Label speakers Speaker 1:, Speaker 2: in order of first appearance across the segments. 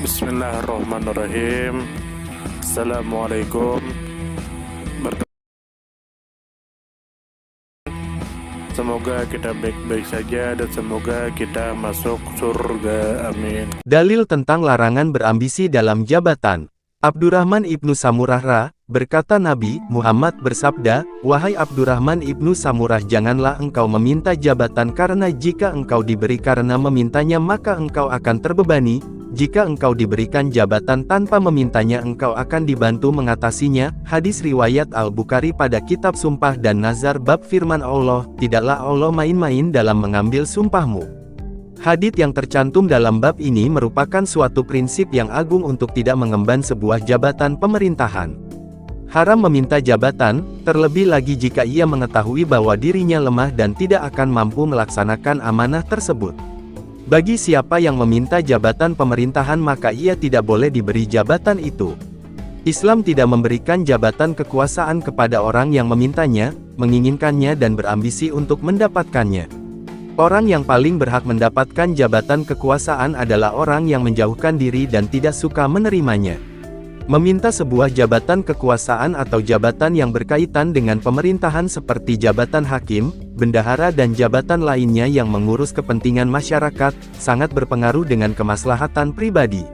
Speaker 1: Bismillahirrahmanirrahim. Assalamualaikum. Semoga kita baik-baik saja dan semoga kita masuk surga. Amin.
Speaker 2: Dalil tentang larangan berambisi dalam jabatan. Abdurrahman ibnu Samurah berkata Nabi Muhammad bersabda, "Wahai Abdurrahman ibnu Samurah, janganlah engkau meminta jabatan karena jika engkau diberi karena memintanya maka engkau akan terbebani. Jika engkau diberikan jabatan tanpa memintanya engkau akan dibantu mengatasinya." Hadis riwayat Al-Bukhari pada kitab Sumpah dan Nazar bab firman Allah, "Tidaklah Allah main-main dalam mengambil sumpahmu." Hadits yang tercantum dalam bab ini merupakan suatu prinsip yang agung untuk tidak mengemban sebuah jabatan pemerintahan. Haram meminta jabatan, terlebih lagi jika ia mengetahui bahwa dirinya lemah dan tidak akan mampu melaksanakan amanah tersebut. Bagi siapa yang meminta jabatan pemerintahan maka ia tidak boleh diberi jabatan itu. Islam tidak memberikan jabatan kekuasaan kepada orang yang memintanya, menginginkannya dan berambisi untuk mendapatkannya. Orang yang paling berhak mendapatkan jabatan kekuasaan adalah orang yang menjauhkan diri dan tidak suka menerimanya. Meminta sebuah jabatan kekuasaan atau jabatan yang berkaitan dengan pemerintahan seperti jabatan hakim, bendahara dan jabatan lainnya yang mengurus kepentingan masyarakat, sangat berpengaruh dengan kemaslahatan pribadi.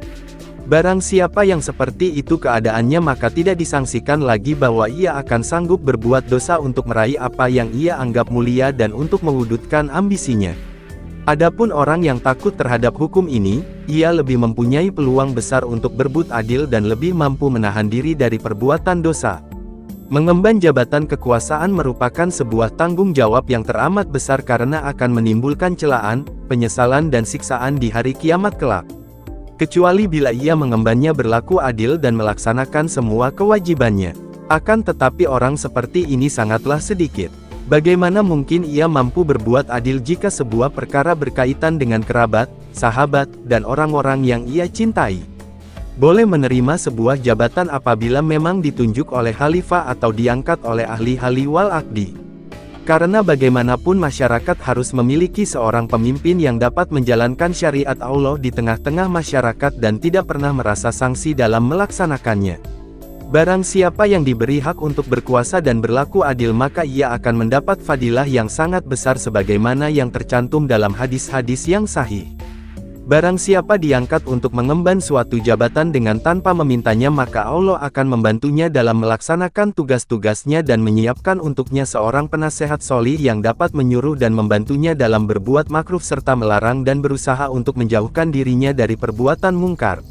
Speaker 2: Barang siapa yang seperti itu keadaannya maka tidak disangsikan lagi bahwa ia akan sanggup berbuat dosa untuk meraih apa yang ia anggap mulia dan untuk mewujudkan ambisinya. Adapun orang yang takut terhadap hukum ini, ia lebih mempunyai peluang besar untuk berbuat adil dan lebih mampu menahan diri dari perbuatan dosa. Mengemban jabatan kekuasaan merupakan sebuah tanggung jawab yang teramat besar karena akan menimbulkan celaan, penyesalan dan siksaan di hari kiamat kelak. Kecuali bila ia mengembannya berlaku adil dan melaksanakan semua kewajibannya. Akan tetapi orang seperti ini sangatlah sedikit. Bagaimana mungkin ia mampu berbuat adil jika sebuah perkara berkaitan dengan kerabat, sahabat, dan orang-orang yang ia cintai? Boleh menerima sebuah jabatan apabila memang ditunjuk oleh khalifah atau diangkat oleh ahli wal aqdi. Karena bagaimanapun masyarakat harus memiliki seorang pemimpin yang dapat menjalankan syariat Allah di tengah-tengah masyarakat dan tidak pernah merasa sangsi dalam melaksanakannya. Barang siapa yang diberi hak untuk berkuasa dan berlaku adil maka ia akan mendapat fadilah yang sangat besar sebagaimana yang tercantum dalam hadis-hadis yang sahih. Barang siapa diangkat untuk mengemban suatu jabatan dengan tanpa memintanya maka Allah akan membantunya dalam melaksanakan tugas-tugasnya dan menyiapkan untuknya seorang penasehat solih yang dapat menyuruh dan membantunya dalam berbuat makruf serta melarang dan berusaha untuk menjauhkan dirinya dari perbuatan mungkar.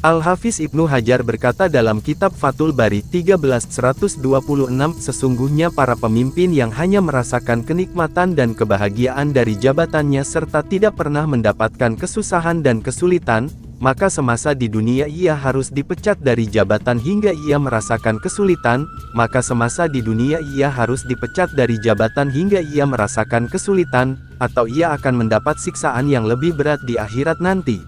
Speaker 2: Al-Hafiz Ibnu Hajar berkata dalam kitab Fathul Bari 13/126, sesungguhnya para pemimpin yang hanya merasakan kenikmatan dan kebahagiaan dari jabatannya serta tidak pernah mendapatkan kesusahan dan kesulitan, maka semasa di dunia ia harus dipecat dari jabatan hingga ia merasakan kesulitan, maka semasa di dunia ia harus dipecat dari jabatan hingga ia merasakan kesulitan, atau ia akan mendapat siksaan yang lebih berat di akhirat nanti.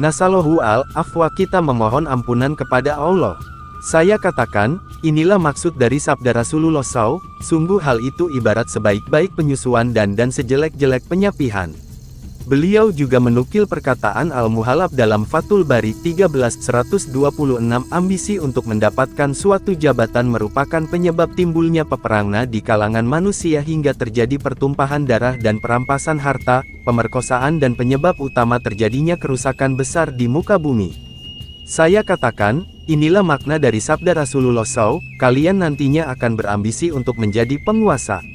Speaker 2: Nasallahu al-afwa, kita memohon ampunan kepada Allah. Saya katakan, inilah maksud dari sabda Rasulullah SAW, sungguh hal itu ibarat sebaik-baik penyusuan dan sejelek-jelek penyapihan. Beliau juga menukil perkataan Al-Muhallab dalam Fathul Bari 13/126, ambisi untuk mendapatkan suatu jabatan merupakan penyebab timbulnya peperangan di kalangan manusia hingga terjadi pertumpahan darah dan perampasan harta, pemerkosaan dan penyebab utama terjadinya kerusakan besar di muka bumi. Saya katakan, inilah makna dari sabda Rasulullah SAW, kalian nantinya akan berambisi untuk menjadi penguasa.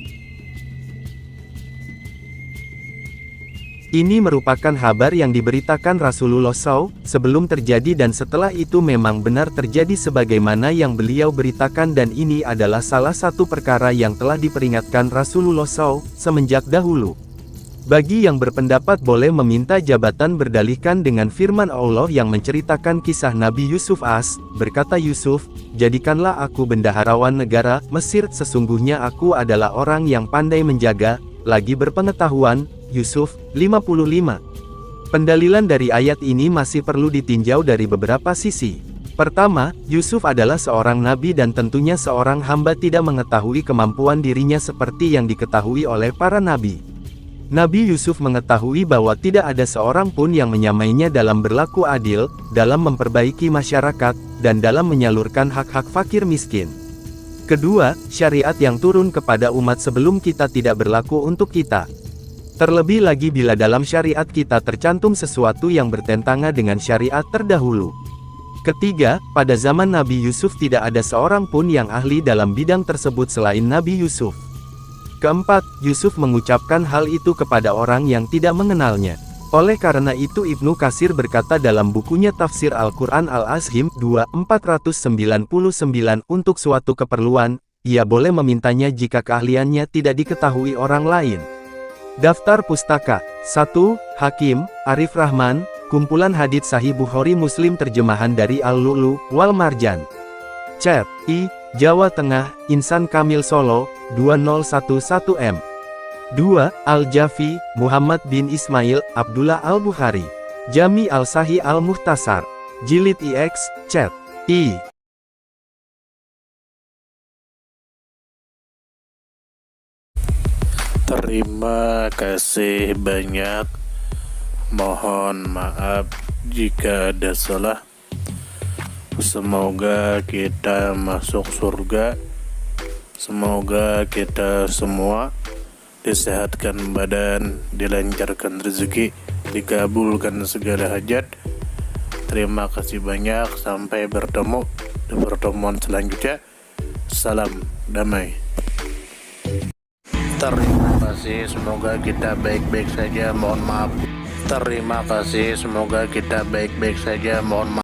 Speaker 2: Ini merupakan kabar yang diberitakan Rasulullah SAW, sebelum terjadi dan setelah itu memang benar terjadi sebagaimana yang beliau beritakan dan ini adalah salah satu perkara yang telah diperingatkan Rasulullah SAW, semenjak dahulu. Bagi yang berpendapat boleh meminta jabatan berdalihkan dengan firman Allah yang menceritakan kisah Nabi Yusuf berkata Yusuf, jadikanlah aku bendaharawan negara Mesir, sesungguhnya aku adalah orang yang pandai menjaga, lagi berpengetahuan. Yusuf 55. Pendalilan dari ayat ini masih perlu ditinjau dari beberapa sisi. Pertama, Yusuf adalah seorang nabi dan tentunya seorang hamba tidak mengetahui kemampuan dirinya seperti yang diketahui oleh para nabi. Nabi Yusuf mengetahui bahwa tidak ada seorang pun yang menyamainya dalam berlaku adil, dalam memperbaiki masyarakat, dan dalam menyalurkan hak-hak fakir miskin. Kedua, syariat yang turun kepada umat sebelum kita tidak berlaku untuk kita. Terlebih lagi bila dalam syariat kita tercantum sesuatu yang bertentangan dengan syariat terdahulu. Ketiga, pada zaman Nabi Yusuf tidak ada seorang pun yang ahli dalam bidang tersebut selain Nabi Yusuf. Keempat, Yusuf mengucapkan hal itu kepada orang yang tidak mengenalnya. Oleh karena itu Ibnu Katsir berkata dalam bukunya Tafsir Al-Quran Al-Azhim 2:499 untuk suatu keperluan, ia boleh memintanya jika keahliannya tidak diketahui orang lain. Daftar Pustaka 1. Hakim, Arif Rahman, kumpulan hadits Sahih Bukhari Muslim terjemahan dari Al-Lu'lu' wal Marjan. Chat, Jawa Tengah, Insan Kamil Solo, 2011M. 2. Al-Jafi, Muhammad bin Ismail, Abdullah Al-Bukhari. Jami Al-Sahih Al-Muhtasar. Jilid IX, Chat.
Speaker 1: Terima kasih banyak. Mohon maaf jika ada salah. Semoga kita masuk surga. Semoga kita semua disehatkan badan, dilancarkan rezeki, dikabulkan segala hajat. Terima kasih banyak. Sampai bertemu di pertemuan selanjutnya. Salam damai. Terima kasih. Semoga kita baik-baik saja. Mohon maaf. Terima kasih. Semoga kita baik-baik saja. Mohon maaf.